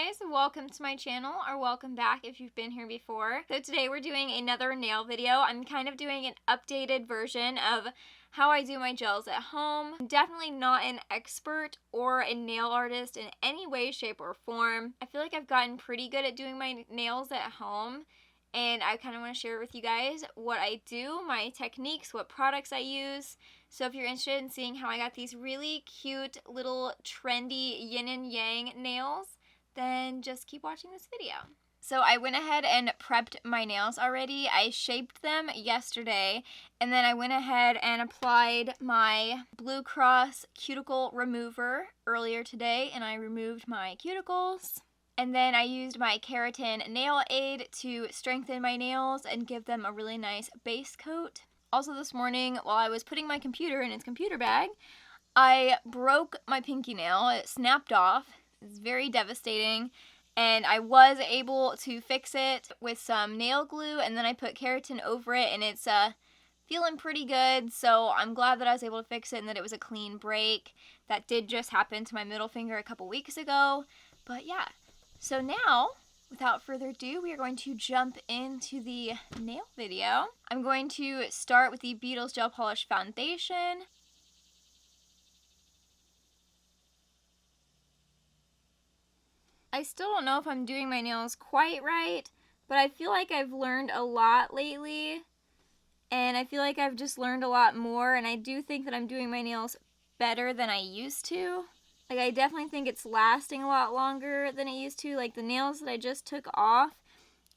guys, welcome to my channel, or welcome back if you've been here before. So today we're doing another nail video. I'm kind of doing an updated version of how I do my gels at home. I'm definitely not an expert or a nail artist in any way, shape, or form. I feel like I've gotten pretty good at doing my nails at home, and I kind of want to share with you guys what I do, my techniques, what products I use. So if you're interested in seeing how I got these really cute little trendy yin and yang nails, then just keep watching this video. So I went ahead and prepped my nails already. I shaped them yesterday, and then I went ahead and applied my Blue Cross cuticle remover earlier today, and I removed my cuticles. And then I used my keratin nail aid to strengthen my nails and give them a really nice base coat. Also this morning, while I was putting my computer in its computer bag, I broke my pinky nail. It snapped off. It's very devastating. And I was able to fix it with some nail glue, and then I put keratin over it, and it's feeling pretty good. So I'm glad that I was able to fix it and that it was a clean break. That did just happen to my middle finger a couple weeks ago. But yeah. So now, without further ado, we are going to jump into the nail video. I'm going to start with the Beatles Gel Polish Foundation. I still don't know if I'm doing my nails quite right, but I feel like I've learned a lot lately, and I feel like I've just learned a lot more, and I do think that I'm doing my nails better than I used to. Like, I definitely think it's lasting a lot longer than it used to. Like, the nails that I just took off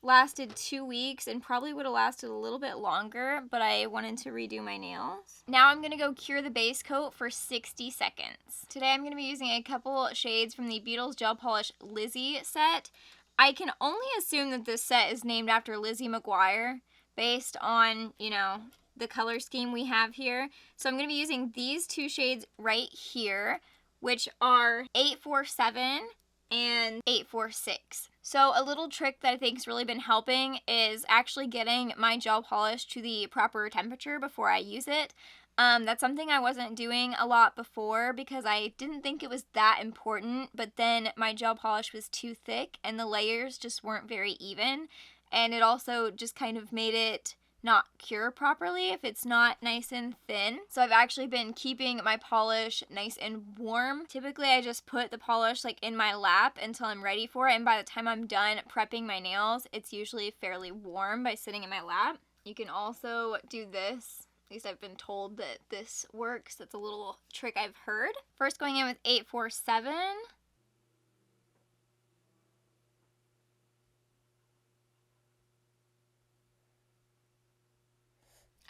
lasted 2 weeks and probably would have lasted a little bit longer, but I wanted to redo my nails. Now I'm going to go cure the base coat for 60 seconds. Today I'm going to be using a couple shades from the Beatles Gel Polish Lizzie set. I can only assume that this set is named after Lizzie McGuire based on, you know, the color scheme we have here. So I'm going to be using these two shades right here, which are 847 and 846. So a little trick that I think has really been helping is actually getting my gel polish to the proper temperature before I use it. That's something I wasn't doing a lot before because I didn't think it was that important, but then my gel polish was too thick and the layers just weren't very even, and it also just kind of made it not cure properly if it's not nice and thin. So I've actually been keeping my polish nice and warm. Typically I just put the polish like in my lap until I'm ready for it, and by the time I'm done prepping my nails, it's usually fairly warm by sitting in my lap. You can also do this. At least I've been told that this works. That's a little trick I've heard. First going in with 847.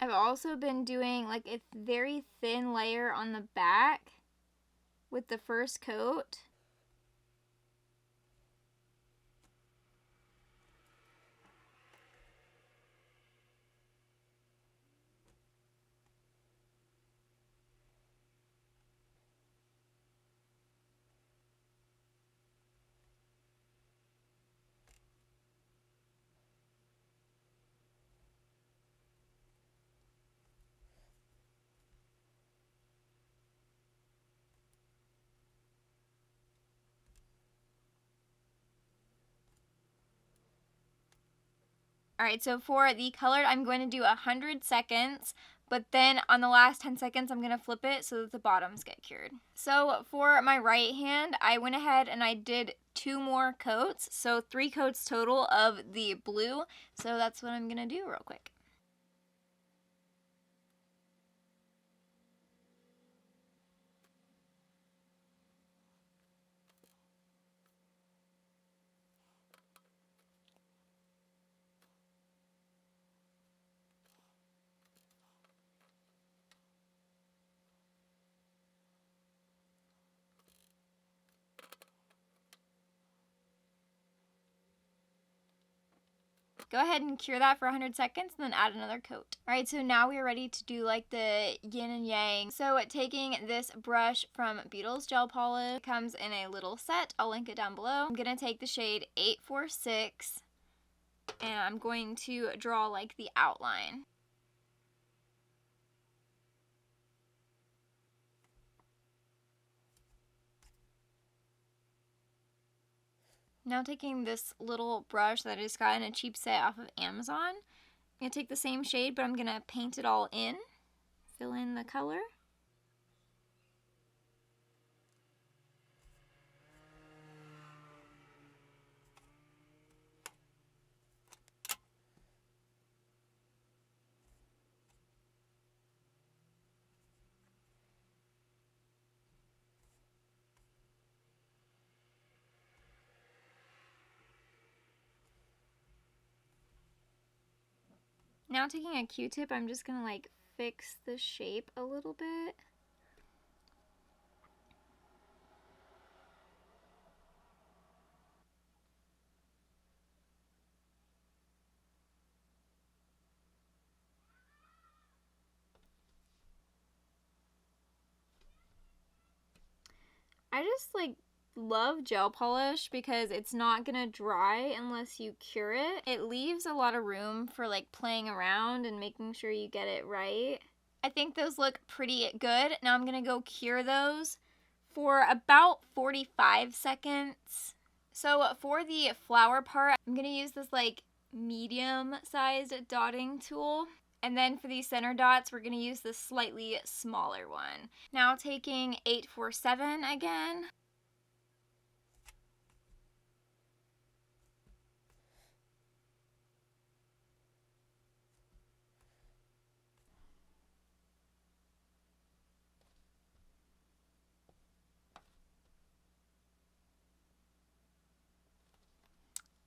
I've also been doing like a very thin layer on the back with the first coat. Alright, so for the colored, I'm going to do 100 seconds, but then on the last 10 seconds, I'm going to flip it so that the bottoms get cured. So for my right hand, I went ahead and I did 2 more coats, so 3 coats total of the blue, so that's what I'm going to do real quick. Go ahead and cure that for 100 seconds and then add another coat. Alright, so now we're ready to do like the yin and yang. So taking this brush from Beatles Gel Polish, it comes in a little set. I'll link it down below. I'm going to take the shade 846 and I'm going to draw like the outline. Now taking this little brush that I just got in a cheap set off of Amazon, I'm going to take the same shade, but I'm going to paint it all in, fill in the color. Now taking a Q-tip, I'm just going to like fix the shape a little bit. I just like love gel polish because it's not gonna dry unless you cure it. It leaves a lot of room for like playing around and making sure you get it right. I think those look pretty good. Now I'm gonna go cure those for about 45 seconds. So for the flower part, I'm gonna use this like medium-sized dotting tool. And then for these center dots, we're going to use the slightly smaller one. Now taking 847 again.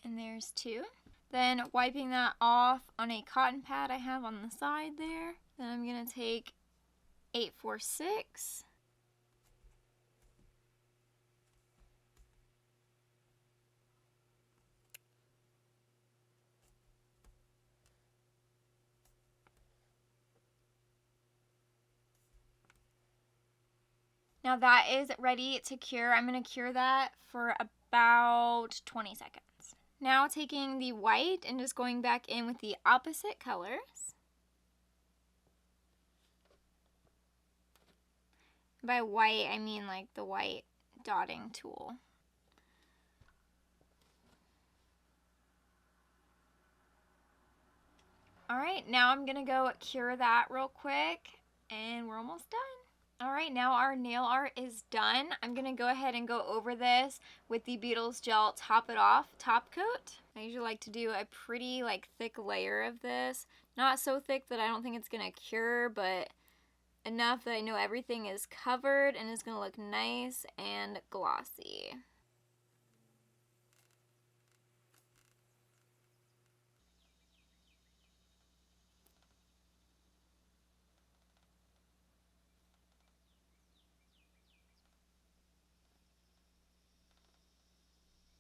And there's 2. Then wiping that off on a cotton pad I have on the side there. Then I'm going to take 846. Now that is ready to cure. I'm going to cure that for about 20 seconds. Now taking the white and just going back in with the opposite colors. By white, I mean like the white dotting tool. Alright, now I'm going to go cure that real quick, and we're almost done. Alright, now our nail art is done. I'm going to go ahead and go over this with the Beatles gel Top It Off top coat. I usually like to do a pretty like thick layer of this. Not so thick that I don't think it's going to cure, but enough that I know everything is covered and is going to look nice and glossy.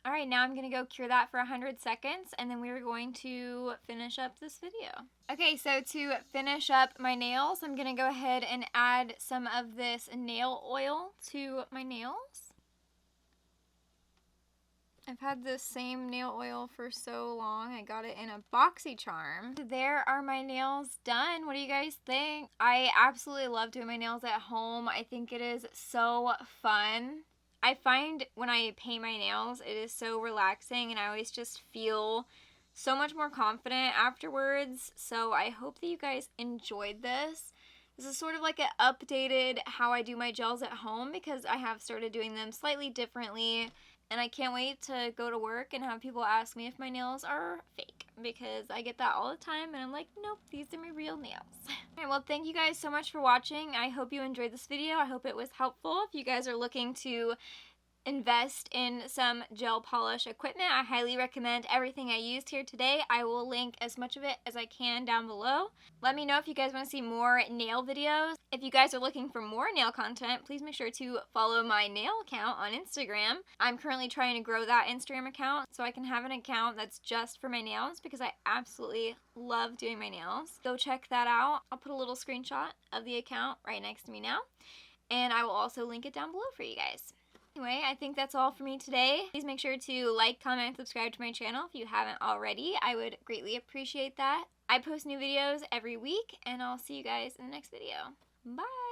Alright, now I'm going to go cure that for 100 seconds, and then we're going to finish up this video. Okay, so to finish up my nails, I'm going to go ahead and add some of this nail oil to my nails. I've had this same nail oil for so long. I got it in a BoxyCharm. There are my nails done. What do you guys think? I absolutely love doing my nails at home. I think it is so fun. I find when I paint my nails, it is so relaxing, and I always just feel so much more confident afterwards. So I hope that you guys enjoyed this. This is sort of like an updated how I do my gels at home, because I have started doing them slightly differently, and I can't wait to go to work and have people ask me if my nails are fake, because I get that all the time, and I'm like, nope, these are my real nails. Alright, well, thank you guys so much for watching. I hope you enjoyed this video. I hope it was helpful. If you guys are looking to invest in some gel polish equipment, I highly recommend everything I used here today. I will link as much of it as I can down below. Let me know if you guys want to see more nail videos. If you guys are looking for more nail content, please make sure to follow my nail account on Instagram. I'm currently trying to grow that Instagram account so I can have an account that's just for my nails, because I absolutely love doing my nails. Go check that out. I'll put a little screenshot of the account right next to me now, and I will also link it down below for you guys. Anyway, I think that's all for me today. Please make sure to like, comment, and subscribe to my channel if you haven't already. I would greatly appreciate that. I post new videos every week, and I'll see you guys in the next video. Bye!